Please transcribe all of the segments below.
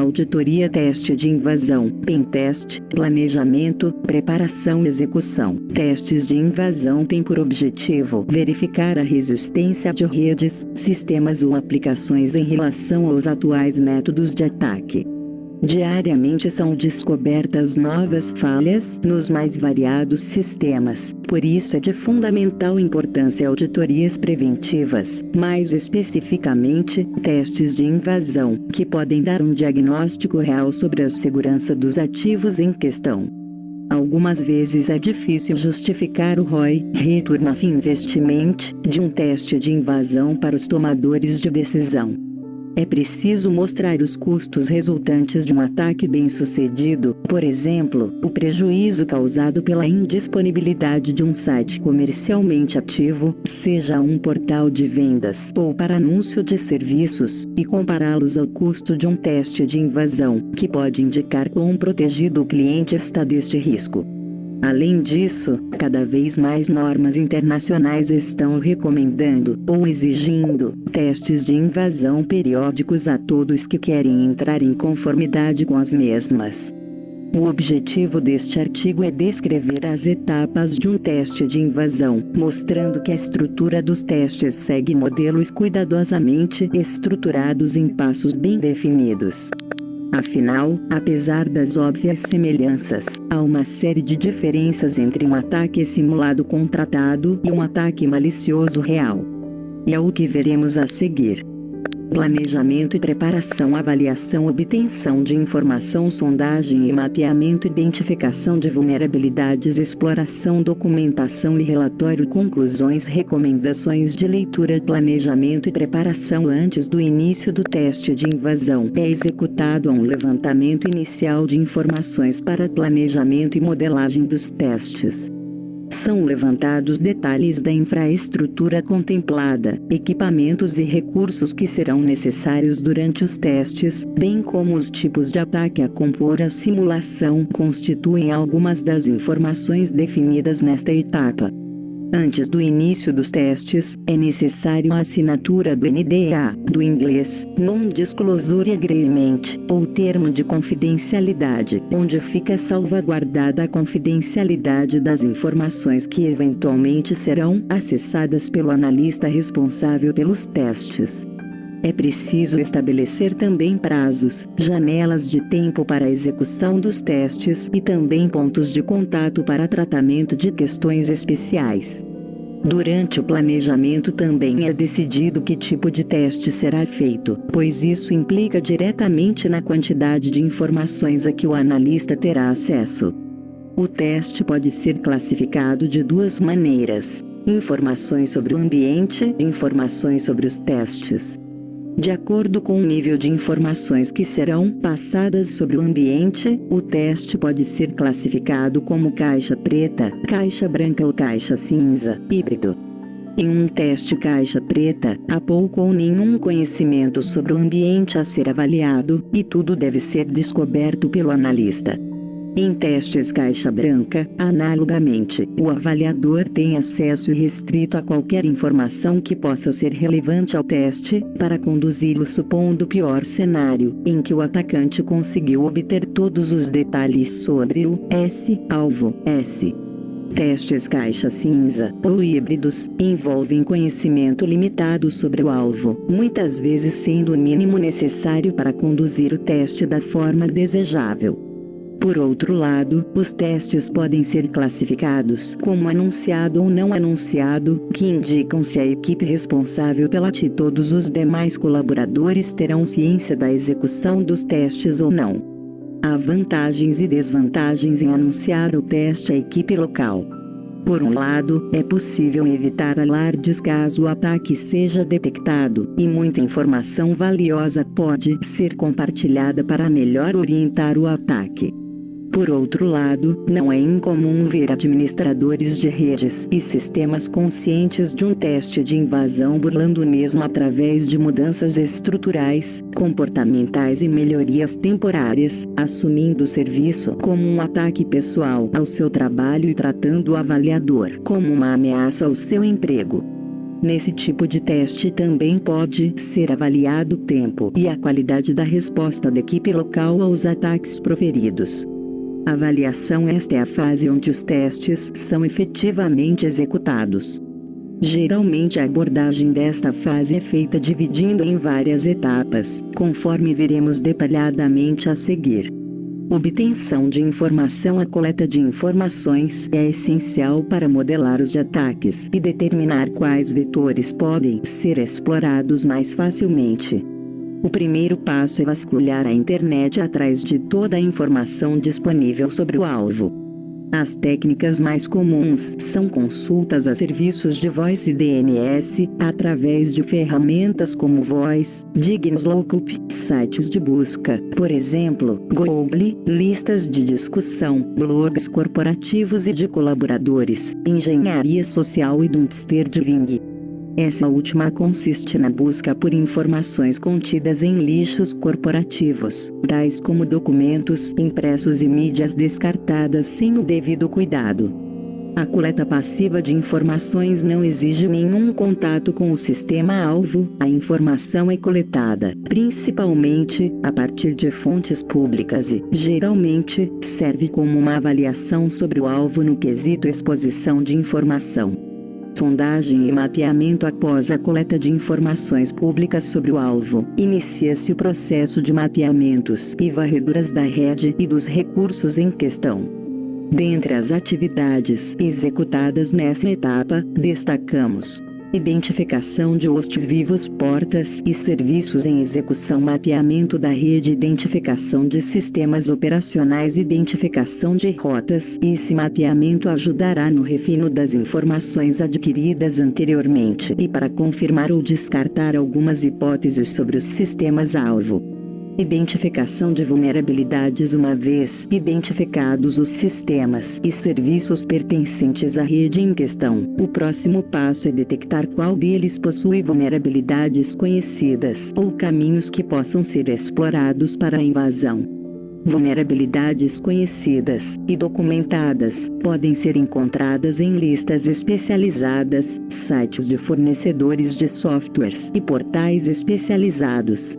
auditoria, teste de invasão, pentest, planejamento, preparação e execução. Testes de invasão têm por objetivo verificar a resistência de redes, sistemas ou aplicações em relação aos atuais métodos de ataque. Diariamente são descobertas novas falhas nos mais variados sistemas, por isso é de fundamental importância auditorias preventivas, mais especificamente, testes de invasão, que podem dar um diagnóstico real sobre a segurança dos ativos em questão. Algumas vezes é difícil justificar o ROI, Return of Investment, de um teste de invasão para os tomadores de decisão. É preciso mostrar os custos resultantes de um ataque bem-sucedido, por exemplo, o prejuízo causado pela indisponibilidade de um site comercialmente ativo, seja um portal de vendas ou para anúncio de serviços, e compará-los ao custo de um teste de invasão, que pode indicar quão protegido o cliente está deste risco. Além disso, cada vez mais normas internacionais estão recomendando ou exigindo testes de invasão periódicos a todos que querem entrar em conformidade com as mesmas. O objetivo deste artigo é descrever as etapas de um teste de invasão, mostrando que a estrutura dos testes segue modelos cuidadosamente estruturados em passos bem definidos. Afinal, apesar das óbvias semelhanças, há uma série de diferenças entre um ataque simulado contratado e um ataque malicioso real. E é o que veremos a seguir. Planejamento e preparação, avaliação, obtenção de informação, sondagem e mapeamento, identificação de vulnerabilidades, exploração, documentação e relatório, conclusões, recomendações de leitura. Planejamento e preparação. Antes do início do teste de invasão, é executado um levantamento inicial de informações para planejamento e modelagem dos testes. São levantados detalhes da infraestrutura contemplada, equipamentos e recursos que serão necessários durante os testes, bem como os tipos de ataque a compor a simulação, constituem algumas das informações definidas nesta etapa. Antes do início dos testes, é necessário a assinatura do NDA, do inglês, Non-Disclosure Agreement, ou termo de confidencialidade, onde fica salvaguardada a confidencialidade das informações que eventualmente serão acessadas pelo analista responsável pelos testes. É preciso estabelecer também prazos, janelas de tempo para a execução dos testes e também pontos de contato para tratamento de questões especiais. Durante o planejamento também é decidido que tipo de teste será feito, pois isso implica diretamente na quantidade de informações a que o analista terá acesso. O teste pode ser classificado de duas maneiras: informações sobre o ambiente e informações sobre os testes. De acordo com o nível de informações que serão passadas sobre o ambiente, o teste pode ser classificado como caixa preta, caixa branca ou caixa cinza, híbrido. Em um teste caixa preta, há pouco ou nenhum conhecimento sobre o ambiente a ser avaliado, e tudo deve ser descoberto pelo analista. Em testes caixa branca, analogamente, o avaliador tem acesso irrestrito a qualquer informação que possa ser relevante ao teste, para conduzi-lo supondo o pior cenário, em que o atacante conseguiu obter todos os detalhes sobre o alvo. Testes caixa cinza, ou híbridos, envolvem conhecimento limitado sobre o alvo, muitas vezes sendo o mínimo necessário para conduzir o teste da forma desejável. Por outro lado, os testes podem ser classificados como anunciado ou não anunciado, que indicam se a equipe responsável pela TI e todos os demais colaboradores terão ciência da execução dos testes ou não. Há vantagens e desvantagens em anunciar o teste à equipe local. Por um lado, é possível evitar alardes caso o ataque seja detectado, e muita informação valiosa pode ser compartilhada para melhor orientar o ataque. Por outro lado, não é incomum ver administradores de redes e sistemas conscientes de um teste de invasão burlando o mesmo através de mudanças estruturais, comportamentais e melhorias temporárias, assumindo o serviço como um ataque pessoal ao seu trabalho e tratando o avaliador como uma ameaça ao seu emprego. Nesse tipo de teste também pode ser avaliado o tempo e a qualidade da resposta da equipe local aos ataques proferidos. Avaliação: esta é a fase onde os testes são efetivamente executados. Geralmente a abordagem desta fase é feita dividindo em várias etapas, conforme veremos detalhadamente a seguir. Obtenção de informação: a coleta de informações é essencial para modelar os ataques e determinar quais vetores podem ser explorados mais facilmente. O primeiro passo é vasculhar a internet atrás de toda a informação disponível sobre o alvo. As técnicas mais comuns são consultas a serviços de voz e DNS, através de ferramentas como Voice, Diggins Lookup, sites de busca, por exemplo, Google, listas de discussão, blogs corporativos e de colaboradores, engenharia social e dumpster diving. Essa última consiste na busca por informações contidas em lixos corporativos, tais como documentos impressos e mídias descartadas sem o devido cuidado. A coleta passiva de informações não exige nenhum contato com o sistema-alvo, a informação é coletada, principalmente, a partir de fontes públicas e, geralmente, serve como uma avaliação sobre o alvo no quesito exposição de informação. Sondagem e mapeamento: após a coleta de informações públicas sobre o alvo, inicia-se o processo de mapeamentos e varreduras da rede e dos recursos em questão. Dentre as atividades executadas nessa etapa, destacamos: identificação de hostes vivos, portas e serviços em execução, mapeamento da rede, identificação de sistemas operacionais, identificação de rotas. Esse mapeamento ajudará no refino das informações adquiridas anteriormente e para confirmar ou descartar algumas hipóteses sobre os sistemas-alvo. Identificação de vulnerabilidades: uma vez identificados os sistemas e serviços pertencentes à rede em questão, o próximo passo é detectar qual deles possui vulnerabilidades conhecidas ou caminhos que possam ser explorados para a invasão. Vulnerabilidades conhecidas e documentadas podem ser encontradas em listas especializadas, sites de fornecedores de softwares e portais especializados.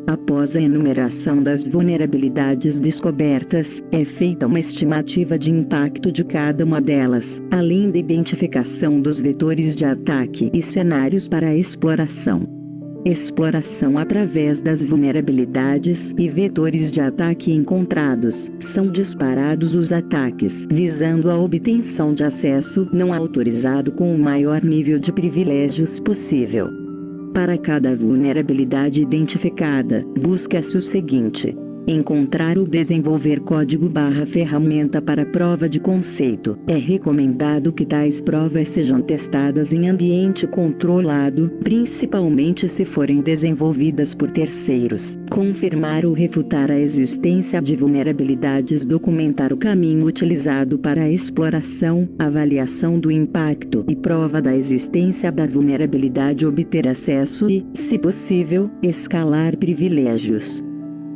Após a enumeração das vulnerabilidades descobertas, é feita uma estimativa de impacto de cada uma delas, além da identificação dos vetores de ataque e cenários para a exploração. Exploração: através das vulnerabilidades e vetores de ataque encontrados, são disparados os ataques, visando a obtenção de acesso não autorizado com o maior nível de privilégios possível. Para cada vulnerabilidade identificada, busca-se o seguinte: encontrar ou desenvolver código/ferramenta para prova de conceito. É recomendado que tais provas sejam testadas em ambiente controlado, principalmente se forem desenvolvidas por terceiros. Confirmar ou refutar a existência de vulnerabilidades. Documentar o caminho utilizado para a exploração, avaliação do impacto e prova da existência da vulnerabilidade. Obter acesso e, se possível, escalar privilégios.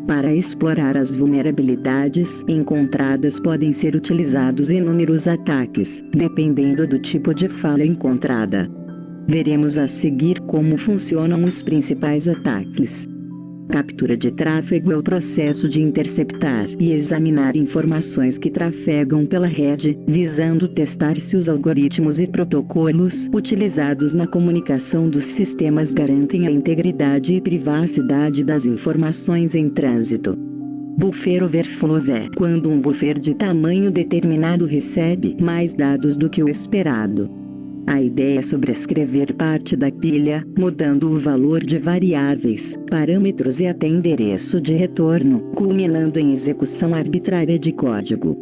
Para explorar as vulnerabilidades encontradas podem ser utilizados inúmeros ataques, dependendo do tipo de falha encontrada. Veremos a seguir como funcionam os principais ataques. Captura de tráfego é o processo de interceptar e examinar informações que trafegam pela rede, visando testar se os algoritmos e protocolos utilizados na comunicação dos sistemas garantem a integridade e privacidade das informações em trânsito. Buffer overflow é quando um buffer de tamanho determinado recebe mais dados do que o esperado. A ideia é sobrescrever parte da pilha, mudando o valor de variáveis, parâmetros e até endereço de retorno, culminando em execução arbitrária de código.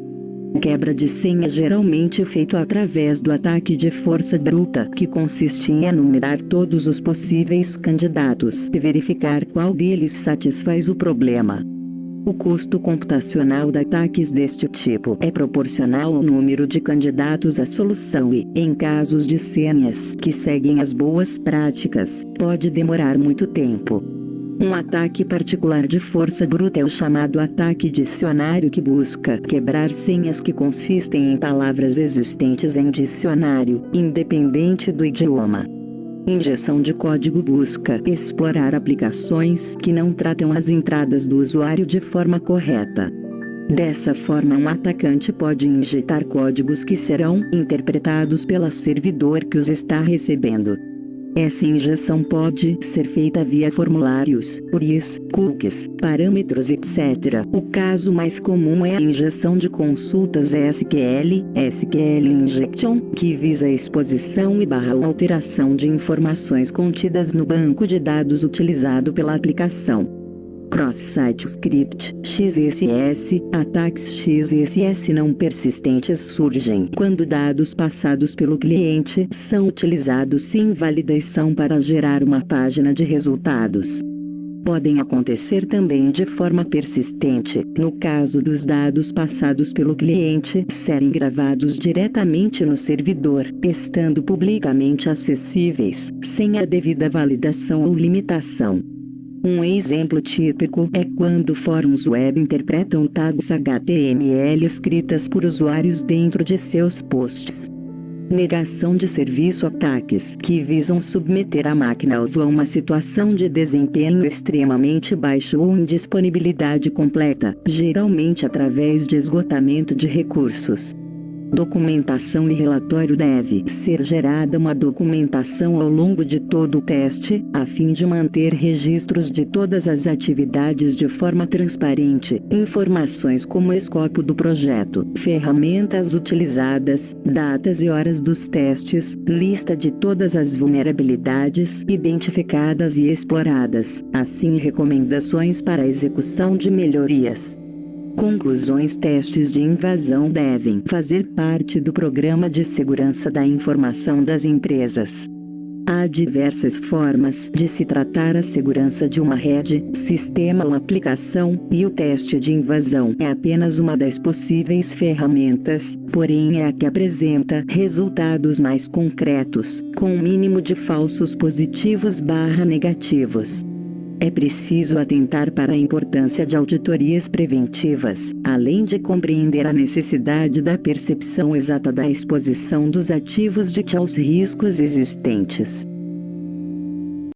Quebra de senha geralmente é feito através do ataque de força bruta, que consiste em enumerar todos os possíveis candidatos e verificar qual deles satisfaz o problema. O custo computacional de ataques deste tipo é proporcional ao número de candidatos à solução e, em casos de senhas que seguem as boas práticas, pode demorar muito tempo. Um ataque particular de força bruta é o chamado ataque dicionário, que busca quebrar senhas que consistem em palavras existentes em dicionário, independente do idioma. Injeção de código busca explorar aplicações que não tratam as entradas do usuário de forma correta. Dessa forma, um atacante pode injetar códigos que serão interpretados pelo servidor que os está recebendo. Essa injeção pode ser feita via formulários, URIs, cookies, parâmetros, etc. O caso mais comum é a injeção de consultas SQL Injection, que visa a exposição e alteração de informações contidas no banco de dados utilizado pela aplicação. Cross-Site Script, XSS, ataques XSS não persistentes surgem quando dados passados pelo cliente são utilizados sem validação para gerar uma página de resultados. Podem acontecer também de forma persistente, no caso dos dados passados pelo cliente serem gravados diretamente no servidor, estando publicamente acessíveis, sem a devida validação ou limitação. Um exemplo típico é quando fóruns web interpretam tags HTML escritas por usuários dentro de seus posts. Negação de serviço, ataques que visam submeter a máquina-alvo a uma situação de desempenho extremamente baixo ou indisponibilidade completa, geralmente através de esgotamento de recursos. Documentação e relatório. Deve ser gerada uma documentação ao longo de todo o teste, a fim de manter registros de todas as atividades de forma transparente, informações como o escopo do projeto, ferramentas utilizadas, datas e horas dos testes, lista de todas as vulnerabilidades identificadas e exploradas, assim recomendações para a execução de melhorias. Conclusões. Testes de invasão devem fazer parte do programa de segurança da informação das empresas. Há diversas formas de se tratar a segurança de uma rede, sistema ou aplicação, e o teste de invasão é apenas uma das possíveis ferramentas, porém é a que apresenta resultados mais concretos, com o mínimo de falsos positivos/negativos. É preciso atentar para a importância de auditorias preventivas, além de compreender a necessidade da percepção exata da exposição dos ativos aos riscos existentes.